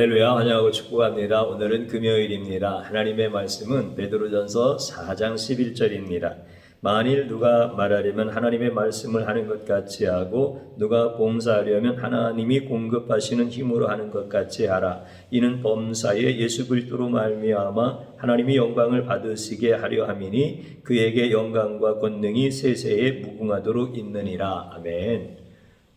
할렐루야, 환영하고 축복합니다. 오늘은 금요일입니다. 하나님의 말씀은 베드로전서 4장 11절입니다. 만일 누가 말하려면 하나님의 말씀을 하는 것 같이 하고 누가 봉사하려면 하나님이 공급하시는 힘으로 하는 것 같이 하라. 이는 범사에 예수 그리스도로 말미암아 하나님이 영광을 받으시게 하려 함이니 그에게 영광과 권능이 세세에 무궁하도록 있느니라. 아멘.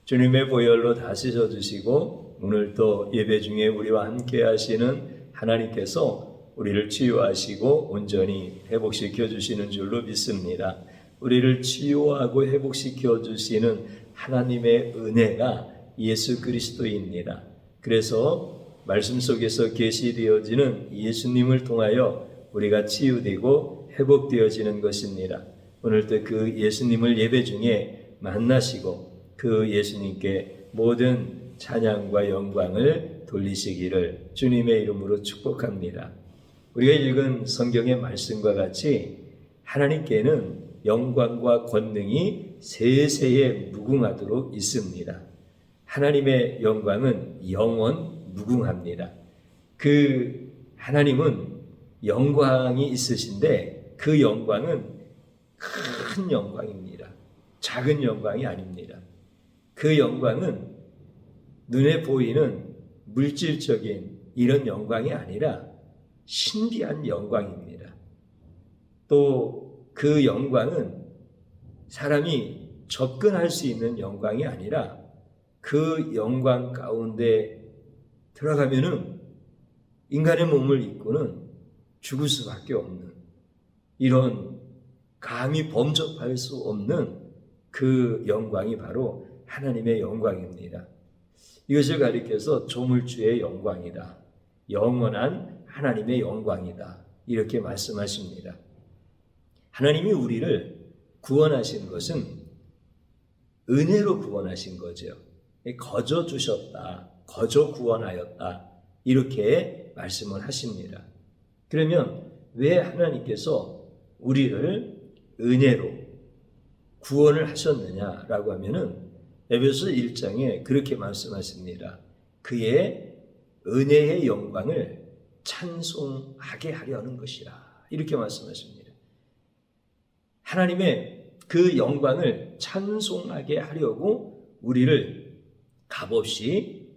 주님의 보혈로 다 씻어주시고 오늘 또 예배 중에 우리와 함께 하시는 하나님께서 우리를 치유하시고 온전히 회복시켜 주시는 줄로 믿습니다. 우리를 치유하고 회복시켜 주시는 하나님의 은혜가 예수 그리스도입니다. 그래서 말씀 속에서 계시되어지는 예수님을 통하여 우리가 치유되고 회복되어지는 것입니다. 오늘도 그 예수님을 예배 중에 만나시고 그 예수님께 모든 찬양과 영광을 돌리시기를 주님의 이름으로 축복합니다. 우리가 읽은 성경의 말씀과 같이 하나님께는 영광과 권능이 세세에 무궁하도록 있습니다. 하나님의 영광은 영원 무궁합니다. 그 하나님은 영광이 있으신데 그 영광은 큰 영광입니다. 작은 영광이 아닙니다. 그 영광은 눈에 보이는 물질적인 이런 영광이 아니라 신비한 영광입니다. 또 그 영광은 사람이 접근할 수 있는 영광이 아니라 그 영광 가운데 들어가면은 인간의 몸을 입고는 죽을 수밖에 없는 이런 감히 범접할 수 없는 그 영광이 바로 하나님의 영광입니다. 이것을 가리켜서 조물주의 영광이다. 영원한 하나님의 영광이다. 이렇게 말씀하십니다. 하나님이 우리를 구원하신 것은 은혜로 구원하신 거죠. 거저 주셨다. 거저 구원하였다. 이렇게 말씀을 하십니다. 그러면 왜 하나님께서 우리를 은혜로 구원을 하셨느냐라고 하면은 에베소 1장에 그렇게 말씀하십니다. 그의 은혜의 영광을 찬송하게 하려는 것이라. 이렇게 말씀하십니다. 하나님의 그 영광을 찬송하게 하려고 우리를 값없이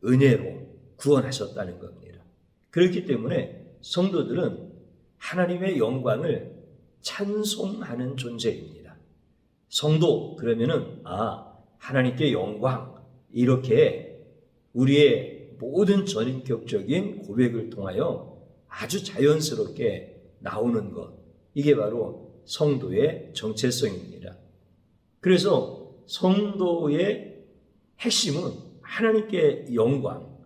은혜로 구원하셨다는 겁니다. 그렇기 때문에 성도들은 하나님의 영광을 찬송하는 존재입니다. 성도 그러면은 하나님께 영광 이렇게 우리의 모든 전인격적인 고백을 통하여 아주 자연스럽게 나오는 것, 이게 바로 성도의 정체성입니다. 그래서 성도의 핵심은 하나님께 영광,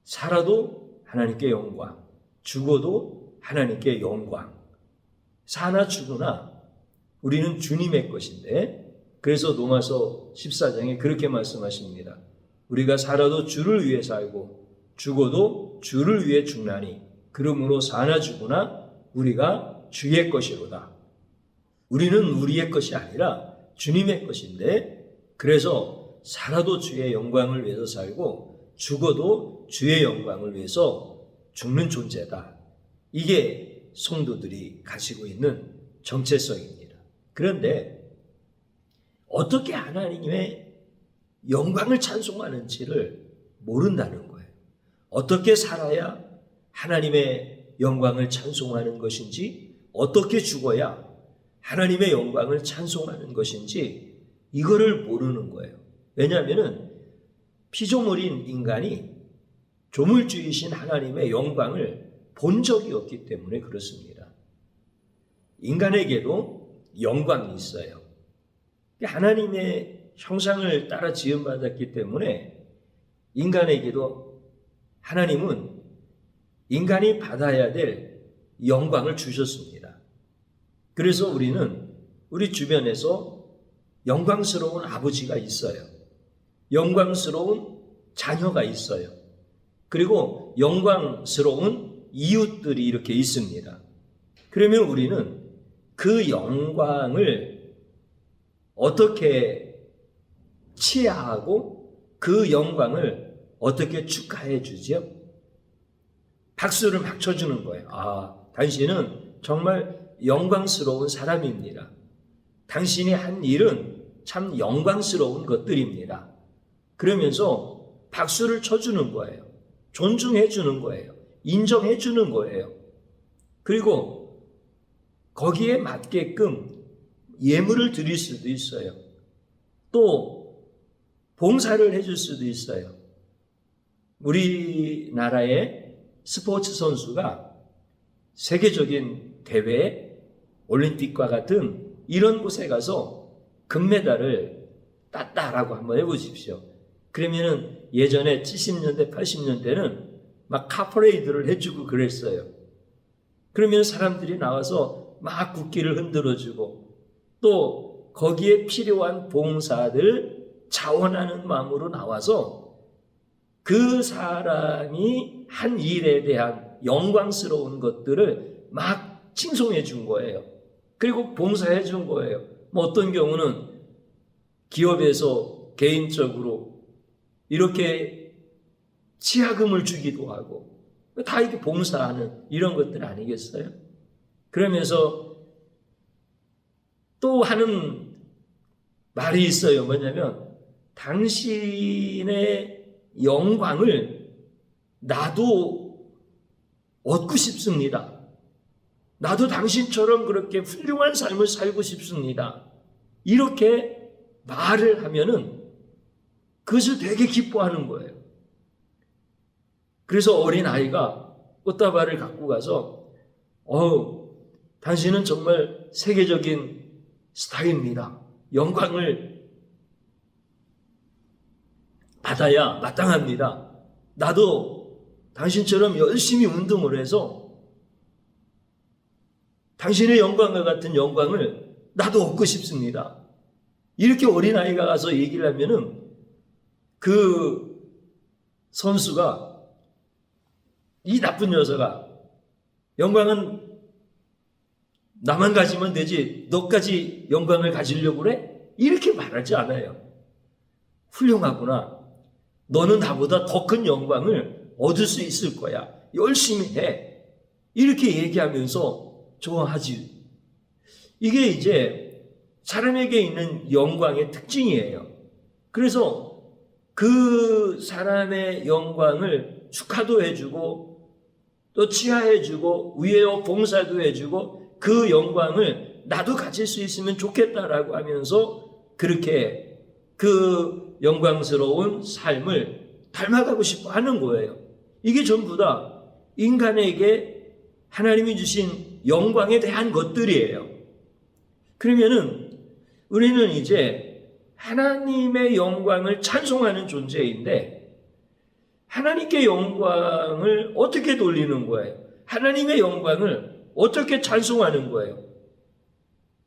살아도 하나님께 영광, 죽어도 하나님께 영광. 사나 죽으나 우리는 주님의 것인데, 그래서 로마서 14장에 그렇게 말씀하십니다. 우리가 살아도 주를 위해 살고 죽어도 주를 위해 죽나니 그러므로 사나 죽으나 우리가 주의 것이로다. 우리는 우리의 것이 아니라 주님의 것인데, 그래서 살아도 주의 영광을 위해서 살고 죽어도 주의 영광을 위해서 죽는 존재다. 이게 성도들이 가지고 있는 정체성입니다. 그런데 어떻게 하나님의 영광을 찬송하는지를 모른다는 거예요. 어떻게 살아야 하나님의 영광을 찬송하는 것인지, 어떻게 죽어야 하나님의 영광을 찬송하는 것인지 이거를 모르는 거예요. 왜냐하면 피조물인 인간이 조물주이신 하나님의 영광을 본 적이 없기 때문에 그렇습니다. 인간에게도 영광이 있어요. 하나님의 형상을 따라 지음받았기 때문에 인간에게도 하나님은 인간이 받아야 될 영광을 주셨습니다. 그래서 우리는 우리 주변에서 영광스러운 아버지가 있어요. 영광스러운 자녀가 있어요. 그리고 영광스러운 이웃들이 이렇게 있습니다. 그러면 우리는 그 영광을 어떻게 치하하고 그 영광을 어떻게 축하해 주죠? 박수를 막 쳐주는 거예요. 아, 당신은 정말 영광스러운 사람입니다. 당신이 한 일은 참 영광스러운 것들입니다. 그러면서 박수를 쳐주는 거예요. 존중해 주는 거예요. 인정해 주는 거예요. 그리고 거기에 맞게끔 예물을 드릴 수도 있어요. 또 봉사를 해줄 수도 있어요. 우리나라의 스포츠 선수가 세계적인 대회, 올림픽과 같은 이런 곳에 가서 금메달을 땄다라고 한번 해보십시오. 그러면은 예전에 70년대, 80년대는 막 카퍼레이드를 해주고 그랬어요. 그러면 사람들이 나와서 막 국기를 흔들어주고 또 거기에 필요한 봉사들 자원하는 마음으로 나와서 그 사람이 한 일에 대한 영광스러운 것들을 막 칭송해 준 거예요. 그리고 봉사해 준 거예요. 뭐 어떤 경우는 기업에서 개인적으로 이렇게 치하금을 주기도 하고 다 이렇게 봉사하는 이런 것들 아니겠어요? 그러면서 또 하는 말이 있어요. 뭐냐면 당신의 영광을 나도 얻고 싶습니다. 나도 당신처럼 그렇게 훌륭한 삶을 살고 싶습니다. 이렇게 말을 하면은 그것을 되게 기뻐하는 거예요. 그래서 어린아이가 꽃다발을 갖고 가서 당신은 정말 세계적인 스타입니다. 영광을 받아야 마땅합니다. 나도 당신처럼 열심히 운동을 해서 당신의 영광과 같은 영광을 나도 얻고 싶습니다. 이렇게 어린아이가 가서 얘기를 하면은 그 선수가 이 나쁜 녀석아, 영광은 나만 가지면 되지 너까지 영광을 가지려고 그래? 이렇게 말하지 않아요. 훌륭하구나. 너는 나보다 더 큰 영광을 얻을 수 있을 거야. 열심히 해. 이렇게 얘기하면서 좋아하지. 이게 이제 사람에게 있는 영광의 특징이에요. 그래서 그 사람의 영광을 축하도 해주고 또 치하해주고 위에어 봉사도 해주고 그 영광을 나도 가질 수 있으면 좋겠다라고 하면서 그렇게 그 영광스러운 삶을 닮아가고 싶어 하는 거예요. 이게 전부 다 인간에게 하나님이 주신 영광에 대한 것들이에요. 그러면은 우리는 이제 하나님의 영광을 찬송하는 존재인데 하나님께 영광을 어떻게 돌리는 거예요? 하나님의 영광을 어떻게 찬송하는 거예요?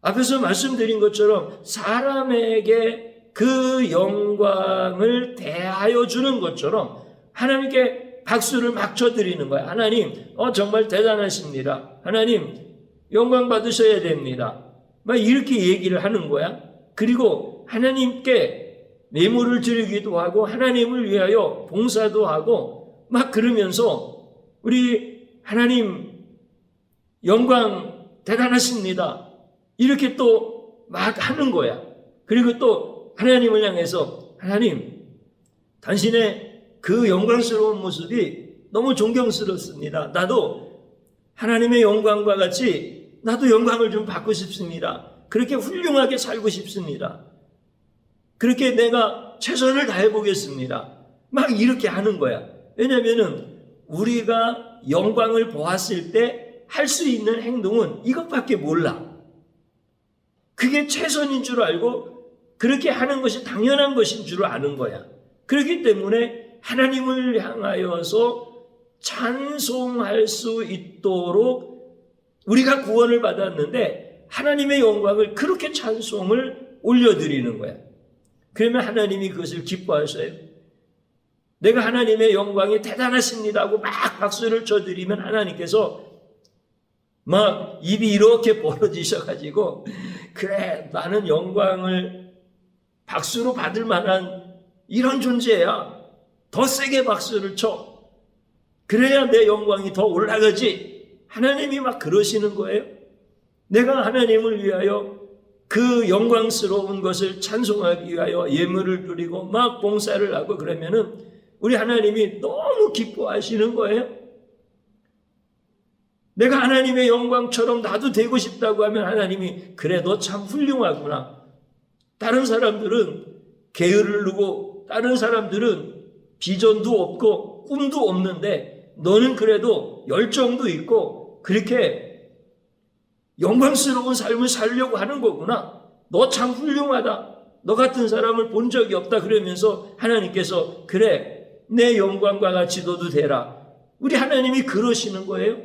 앞에서 말씀드린 것처럼 사람에게 그 영광을 대하여 주는 것처럼 하나님께 박수를 막 쳐드리는 거예요. 하나님, 정말 대단하십니다. 하나님, 영광 받으셔야 됩니다. 막 이렇게 얘기를 하는 거야. 그리고 하나님께 예물을 드리기도 하고 하나님을 위하여 봉사도 하고 막 그러면서 우리 하나님 영광 대단하십니다. 이렇게 또 막 하는 거야. 그리고 또 하나님을 향해서 하나님 당신의 그 영광스러운 모습이 너무 존경스럽습니다. 나도 하나님의 영광과 같이 나도 영광을 좀 받고 싶습니다. 그렇게 훌륭하게 살고 싶습니다. 그렇게 내가 최선을 다해 보겠습니다. 막 이렇게 하는 거야. 왜냐면은 우리가 영광을 보았을 때 할 수 있는 행동은 이것밖에 몰라. 그게 최선인 줄 알고 그렇게 하는 것이 당연한 것인 줄 아는 거야. 그렇기 때문에 하나님을 향하여서 찬송할 수 있도록 우리가 구원을 받았는데 하나님의 영광을 그렇게 찬송을 올려드리는 거야. 그러면 하나님이 그것을 기뻐하셔요. 내가 하나님의 영광이 대단하십니다 하고 막 박수를 쳐드리면 하나님께서 막 입이 이렇게 벌어지셔가지고 그래 나는 영광을 박수로 받을 만한 이런 존재야. 더 세게 박수를 쳐. 그래야 내 영광이 더 올라가지. 하나님이 막 그러시는 거예요. 내가 하나님을 위하여 그 영광스러운 것을 찬송하기 위하여 예물을 드리고 막 봉사를 하고 그러면은 우리 하나님이 너무 기뻐하시는 거예요. 내가 하나님의 영광처럼 나도 되고 싶다고 하면 하나님이 그래 너 참 훌륭하구나. 다른 사람들은 게으를 누고 다른 사람들은 비전도 없고 꿈도 없는데 너는 그래도 열정도 있고 그렇게 영광스러운 삶을 살려고 하는 거구나. 너 참 훌륭하다. 너 같은 사람을 본 적이 없다. 그러면서 하나님께서 그래 내 영광과 같이 너도 되라. 우리 하나님이 그러시는 거예요?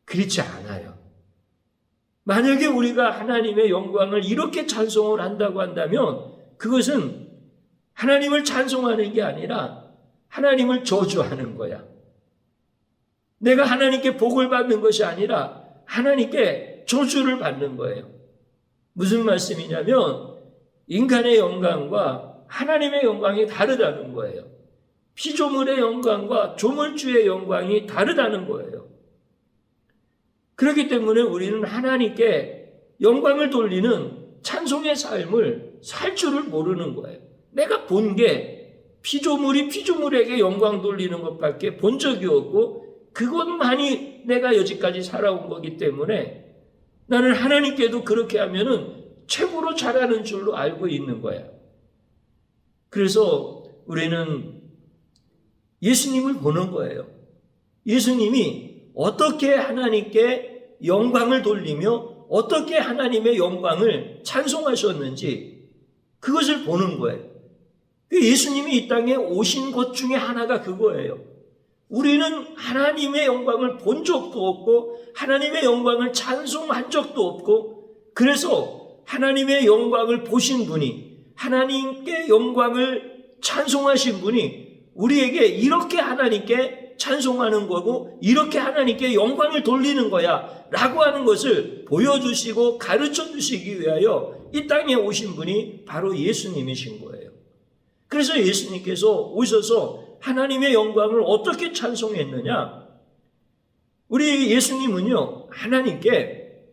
그렇지 않아요. 만약에 우리가 하나님의 영광을 이렇게 찬송을 한다고 한다면 그것은 하나님을 찬송하는 게 아니라 하나님을 저주하는 거야. 내가 하나님께 복을 받는 것이 아니라 하나님께 저주를 받는 거예요. 무슨 말씀이냐면 인간의 영광과 하나님의 영광이 다르다는 거예요. 피조물의 영광과 조물주의 영광이 다르다는 거예요. 그렇기 때문에 우리는 하나님께 영광을 돌리는 찬송의 삶을 살 줄을 모르는 거예요. 내가 본 게 피조물이 피조물에게 영광 돌리는 것밖에 본 적이 없고 그것만이 내가 여지까지 살아온 거기 때문에 나는 하나님께도 그렇게 하면은 최고로 잘하는 줄로 알고 있는 거야. 그래서 우리는 예수님을 보는 거예요. 예수님이 어떻게 하나님께 영광을 돌리며 어떻게 하나님의 영광을 찬송하셨는지 그것을 보는 거예요. 예수님이 이 땅에 오신 것 중에 하나가 그거예요. 우리는 하나님의 영광을 본 적도 없고 하나님의 영광을 찬송한 적도 없고 그래서 하나님의 영광을 보신 분이 하나님께 영광을 찬송하신 분이 우리에게 이렇게 하나님께 찬송하는 거고 이렇게 하나님께 영광을 돌리는 거야 라고 하는 것을 보여주시고 가르쳐 주시기 위하여 이 땅에 오신 분이 바로 예수님이신 거예요. 그래서 예수님께서 오셔서 하나님의 영광을 어떻게 찬송했느냐? 우리 예수님은요 하나님께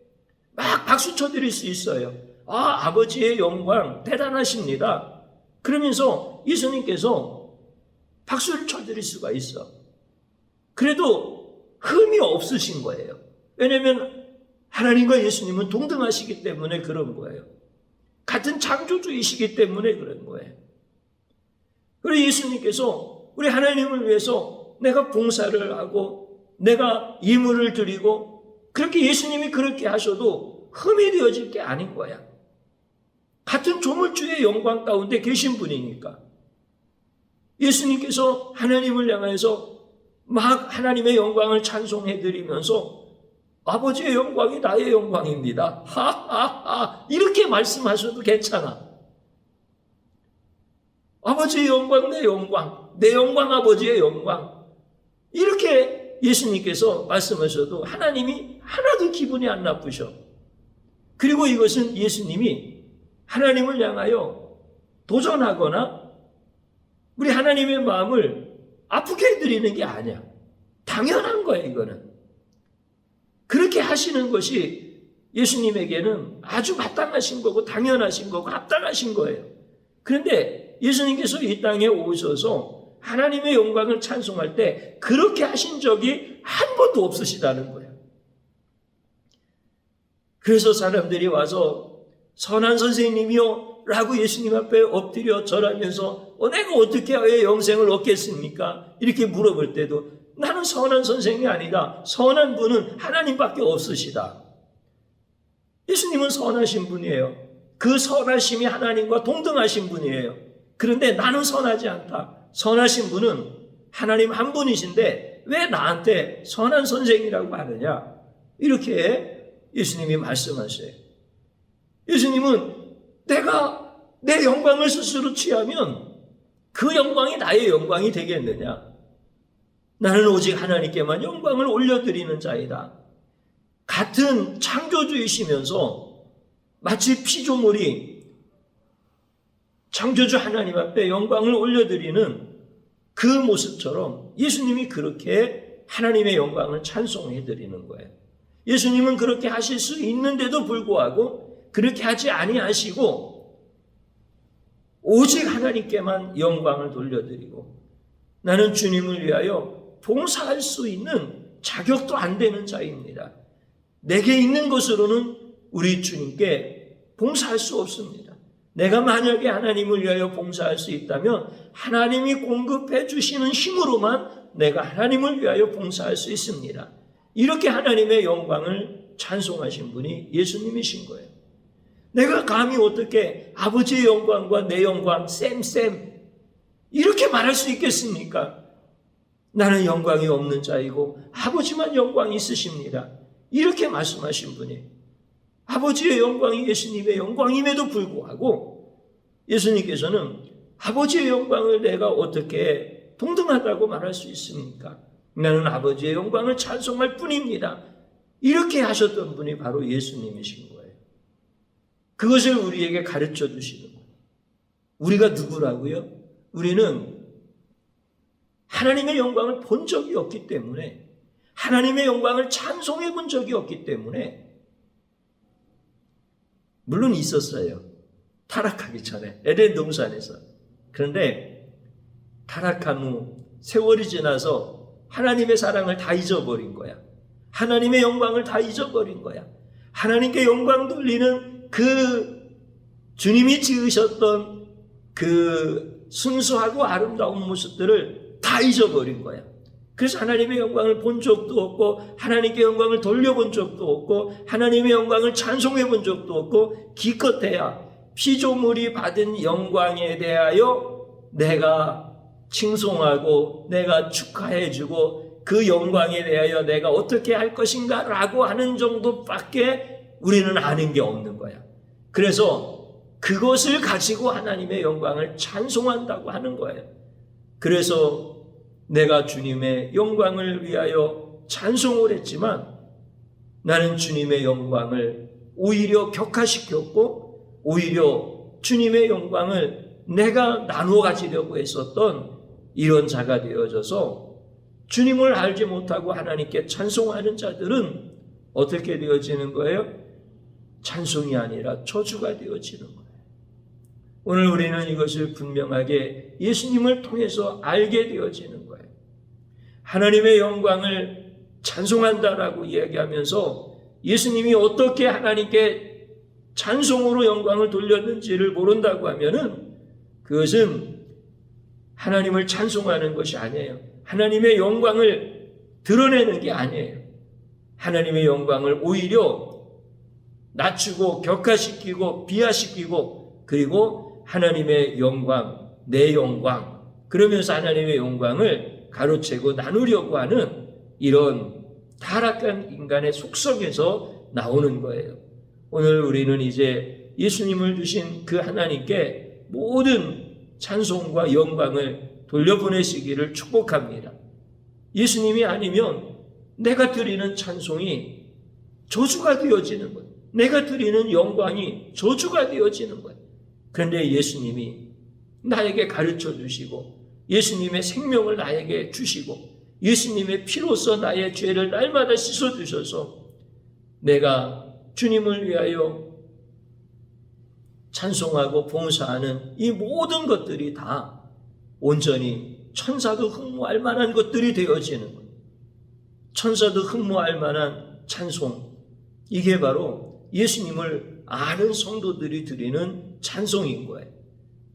막 박수 쳐드릴 수 있어요. 아버지의 영광 대단하십니다. 그러면서 예수님께서 박수를 쳐드릴 수가 있어. 그래도 흠이 없으신 거예요. 왜냐하면 하나님과 예수님은 동등하시기 때문에 그런 거예요. 같은 창조주이시기 때문에 그런 거예요. 그리고 예수님께서 우리 하나님을 위해서 내가 봉사를 하고 내가 예물을 드리고 그렇게 예수님이 그렇게 하셔도 흠이 되어질 게 아닌 거야. 같은 조물주의 영광 가운데 계신 분이니까. 예수님께서 하나님을 향해서 막 하나님의 영광을 찬송해 드리면서 아버지의 영광이 나의 영광입니다. 하하하 이렇게 말씀하셔도 괜찮아. 아버지의 영광 내 영광, 내 영광 아버지의 영광 이렇게 예수님께서 말씀하셔도 하나님이 하나도 기분이 안 나쁘셔. 그리고 이것은 예수님이 하나님을 향하여 도전하거나 우리 하나님의 마음을 아프게 해드리는 게 아니야. 당연한 거야 이거는. 그렇게 하시는 것이 예수님에게는 아주 마땅하신 거고 당연하신 거고 합당하신 거예요. 그런데 예수님께서 이 땅에 오셔서 하나님의 영광을 찬송할 때 그렇게 하신 적이 한 번도 없으시다는 거예요. 그래서 사람들이 와서 선한 선생님이요 라고 예수님 앞에 엎드려 절하면서 내가 어떻게 영생을 얻겠습니까? 이렇게 물어볼 때도 나는 선한 선생이 아니다. 선한 분은 하나님밖에 없으시다. 예수님은 선하신 분이에요. 그 선하심이 하나님과 동등하신 분이에요. 그런데 나는 선하지 않다. 선하신 분은 하나님 한 분이신데 왜 나한테 선한 선생이라고 하느냐? 이렇게 예수님이 말씀하셔요. 예수님은 내가 내 영광을 스스로 취하면 그 영광이 나의 영광이 되겠느냐? 나는 오직 하나님께만 영광을 올려드리는 자이다. 같은 창조주이시면서 마치 피조물이 창조주 하나님 앞에 영광을 올려드리는 그 모습처럼 예수님이 그렇게 하나님의 영광을 찬송해 드리는 거예요. 예수님은 그렇게 하실 수 있는데도 불구하고 그렇게 하지 아니하시고 오직 하나님께만 영광을 돌려드리고, 나는 주님을 위하여 봉사할 수 있는 자격도 안 되는 자입니다. 내게 있는 것으로는 우리 주님께 봉사할 수 없습니다. 내가 만약에 하나님을 위하여 봉사할 수 있다면 하나님이 공급해 주시는 힘으로만 내가 하나님을 위하여 봉사할 수 있습니다. 이렇게 하나님의 영광을 찬송하신 분이 예수님이신 거예요. 내가 감히 어떻게 아버지의 영광과 내 영광 쌤 이렇게 말할 수 있겠습니까? 나는 영광이 없는 자이고 아버지만 영광이 있으십니다. 이렇게 말씀하신 분이 아버지의 영광이 예수님의 영광임에도 불구하고 예수님께서는 아버지의 영광을 내가 어떻게 동등하다고 말할 수 있습니까? 나는 아버지의 영광을 찬송할 뿐입니다. 이렇게 하셨던 분이 바로 예수님이신 거예요. 그것을 우리에게 가르쳐 주시는 거예요. 우리가 누구라고요? 우리는 하나님의 영광을 본 적이 없기 때문에, 하나님의 영광을 찬송해 본 적이 없기 때문에, 물론 있었어요. 타락하기 전에 에덴 동산에서. 그런데 타락한 후 세월이 지나서 하나님의 사랑을 다 잊어버린 거야. 하나님의 영광을 다 잊어버린 거야. 하나님께 영광 돌리는 그 주님이 지으셨던 그 순수하고 아름다운 모습들을 다 잊어버린 거야. 그래서 하나님의 영광을 본 적도 없고 하나님께 영광을 돌려본 적도 없고 하나님의 영광을 찬송해 본 적도 없고, 기껏해야 피조물이 받은 영광에 대하여 내가 칭송하고 내가 축하해주고 그 영광에 대하여 내가 어떻게 할 것인가 라고 하는 정도밖에 우리는 아는 게 없는 거야. 그래서 그것을 가지고 하나님의 영광을 찬송한다고 하는 거예요. 그래서 내가 주님의 영광을 위하여 찬송을 했지만 나는 주님의 영광을 오히려 격화시켰고 오히려 주님의 영광을 내가 나누어 가지려고 했었던 이런 자가 되어져서 주님을 알지 못하고 하나님께 찬송하는 자들은 어떻게 되어지는 거예요? 찬송이 아니라 저주가 되어지는 거예요. 오늘 우리는 이것을 분명하게 예수님을 통해서 알게 되어지는 거예요. 하나님의 영광을 찬송한다라고 이야기하면서 예수님이 어떻게 하나님께 찬송으로 영광을 돌렸는지를 모른다고 하면은 그것은 하나님을 찬송하는 것이 아니에요. 하나님의 영광을 드러내는 게 아니에요. 하나님의 영광을 오히려 낮추고 격화시키고 비하시키고, 그리고 하나님의 영광, 내 영광, 그러면서 하나님의 영광을 가로채고 나누려고 하는 이런 타락한 인간의 속성에서 나오는 거예요. 오늘 우리는 이제 예수님을 주신 그 하나님께 모든 찬송과 영광을 돌려보내시기를 축복합니다. 예수님이 아니면 내가 드리는 찬송이 저주가 되어지는 거예요. 내가 드리는 영광이 저주가 되어지는 거예요. 그런데 예수님이 나에게 가르쳐 주시고 예수님의 생명을 나에게 주시고 예수님의 피로써 나의 죄를 날마다 씻어 주셔서 내가 주님을 위하여 찬송하고 봉사하는 이 모든 것들이 다 온전히 천사도 흠모할 만한 것들이 되어지는 거예요. 천사도 흠모할 만한 찬송, 이게 바로 예수님을 아는 성도들이 드리는 찬송인 거예요.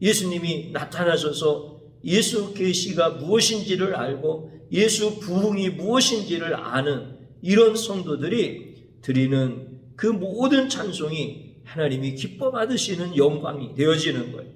예수님이 나타나셔서 예수 계시가 무엇인지를 알고 예수 부흥이 무엇인지를 아는 이런 성도들이 드리는 그 모든 찬송이 하나님이 기뻐 받으시는 영광이 되어지는 거예요.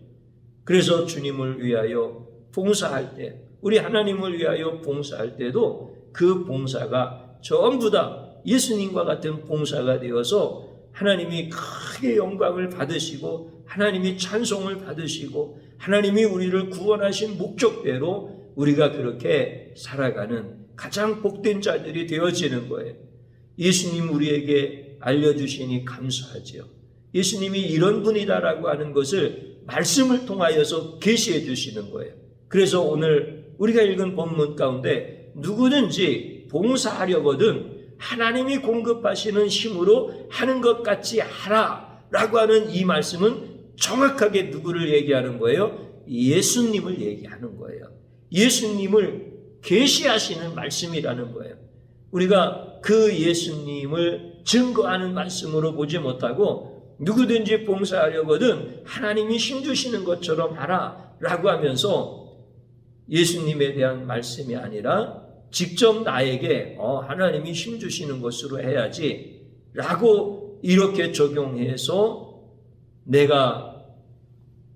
그래서 주님을 위하여 봉사할 때, 우리 하나님을 위하여 봉사할 때도 그 봉사가 전부 다 예수님과 같은 봉사가 되어서 하나님이 크게 영광을 받으시고 하나님이 찬송을 받으시고 하나님이 우리를 구원하신 목적대로 우리가 그렇게 살아가는 가장 복된 자들이 되어지는 거예요. 예수님 우리에게 알려주시니 감사하지요. 예수님이 이런 분이다라고 하는 것을 말씀을 통하여서 계시해 주시는 거예요. 그래서 오늘 우리가 읽은 본문 가운데 누구든지 봉사하려거든 하나님이 공급하시는 힘으로 하는 것 같이 하라 라고 하는 이 말씀은 정확하게 누구를 얘기하는 거예요? 예수님을 얘기하는 거예요. 예수님을 계시하시는 말씀이라는 거예요. 우리가 그 예수님을 증거하는 말씀으로 보지 못하고 누구든지 봉사하려거든 하나님이 힘주시는 것처럼 하라 라고 하면서 예수님에 대한 말씀이 아니라 직접 나에게 하나님이 힘주시는 것으로 해야지 라고 이렇게 적용해서 내가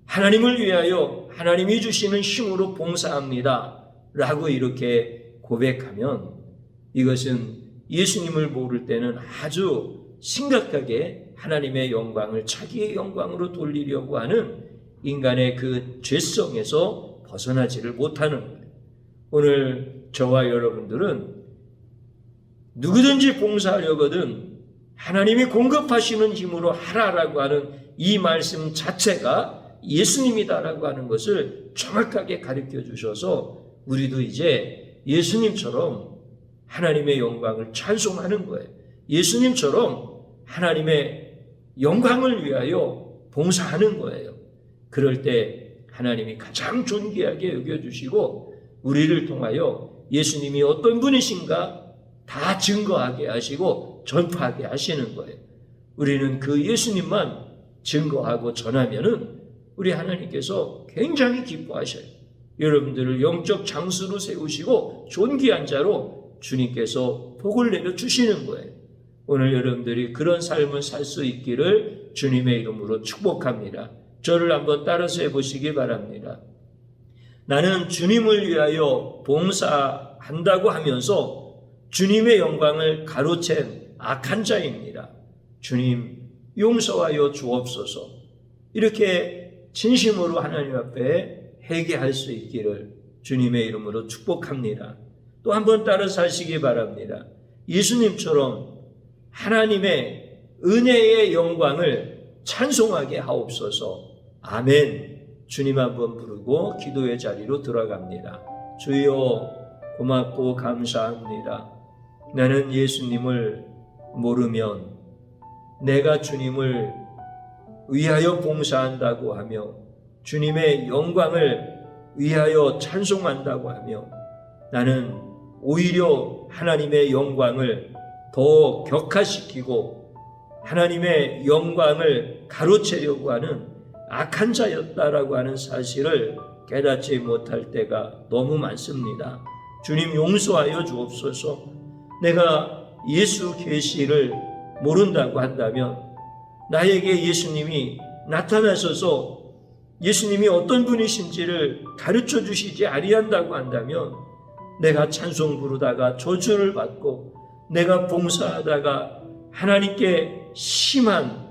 하나님을 위하여 하나님이 주시는 힘으로 봉사합니다 라고 이렇게 고백하면 이것은 예수님을 모를 때는 아주 심각하게 하나님의 영광을 자기의 영광으로 돌리려고 하는 인간의 그 죄성에서 벗어나지를 못하는 거예요. 오늘 저와 여러분들은 누구든지 봉사하려거든 하나님이 공급하시는 힘으로 하라라고 하는 이 말씀 자체가 예수님이다라고 하는 것을 정확하게 가르쳐 주셔서 우리도 이제 예수님처럼 하나님의 영광을 찬송하는 거예요. 예수님처럼 하나님의 영광을 위하여 봉사하는 거예요. 그럴 때 하나님이 가장 존귀하게 여겨주시고 우리를 통하여 예수님이 어떤 분이신가 다 증거하게 하시고 전파하게 하시는 거예요. 우리는 그 예수님만 증거하고 전하면은 우리 하나님께서 굉장히 기뻐하셔요. 여러분들을 영적 장수로 세우시고 존귀한 자로 주님께서 복을 내려주시는 거예요. 오늘 여러분들이 그런 삶을 살 수 있기를 주님의 이름으로 축복합니다. 저를 한번 따라서 해보시기 바랍니다. 나는 주님을 위하여 봉사한다고 하면서 주님의 영광을 가로챈 악한 자입니다. 주님 용서하여 주옵소서. 이렇게 진심으로 하나님 앞에 회개할 수 있기를 주님의 이름으로 축복합니다. 또 한번 따라서 하시기 바랍니다. 예수님처럼 하나님의 은혜의 영광을 찬송하게 하옵소서. 아멘. 주님 한번 부르고 기도의 자리로 들어갑니다. 주여 고맙고 감사합니다. 나는 예수님을 모르면 내가 주님을 위하여 봉사한다고 하며 주님의 영광을 위하여 찬송한다고 하며 나는 오히려 하나님의 영광을 더 격화시키고 하나님의 영광을 가로채려고 하는 악한 자였다라고 하는 사실을 깨닫지 못할 때가 너무 많습니다. 주님 용서하여 주옵소서. 내가 예수 계시를 모른다고 한다면 나에게 예수님이 나타나셔서 예수님이 어떤 분이신지를 가르쳐 주시지 아니한다고 한다면 내가 찬송 부르다가 저주를 받고 내가 봉사하다가 하나님께 심한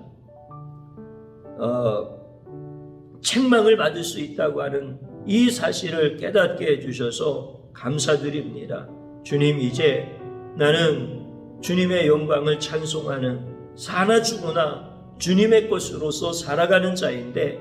책망을 받을 수 있다고 하는 이 사실을 깨닫게 해주셔서 감사드립니다. 주님, 이제 나는 주님의 영광을 찬송하는 사나 죽으나 주님의 것으로서 살아가는 자인데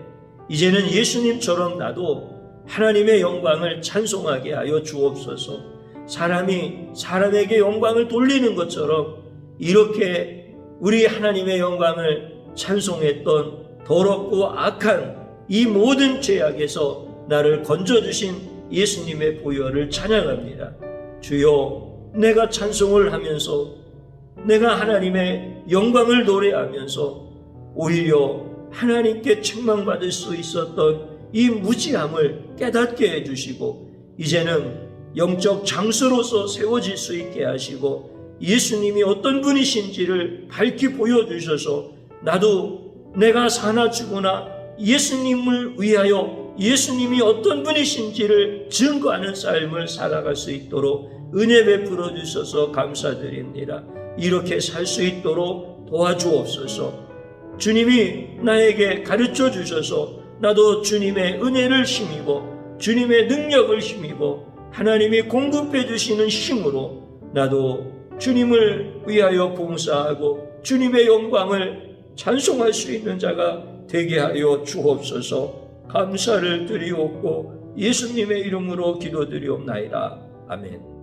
이제는 예수님처럼 나도 하나님의 영광을 찬송하게 하여 주옵소서. 사람이 사람에게 영광을 돌리는 것처럼 이렇게 우리 하나님의 영광을 찬송했던 더럽고 악한 이 모든 죄악에서 나를 건져주신 예수님의 보혈을 찬양합니다. 주여, 내가 찬송을 하면서 내가 하나님의 영광을 노래하면서 오히려 하나님께 책망받을 수 있었던 이 무지함을 깨닫게 해주시고 이제는 영적 장수로서 세워질 수 있게 하시고 예수님이 어떤 분이신지를 밝히 보여주셔서 나도 내가 사나 죽으나 예수님을 위하여 예수님이 어떤 분이신지를 증거하는 삶을 살아갈 수 있도록 은혜 베풀어 주셔서 감사드립니다. 이렇게 살 수 있도록 도와주옵소서. 주님이 나에게 가르쳐 주셔서 나도 주님의 은혜를 힘입어 주님의 능력을 힘입어 하나님이 공급해 주시는 힘으로 나도 주님을 위하여 봉사하고 주님의 영광을 찬송할 수 있는 자가 되게 하여 주옵소서. 감사를 드리옵고 예수님의 이름으로 기도드리옵나이다. 아멘.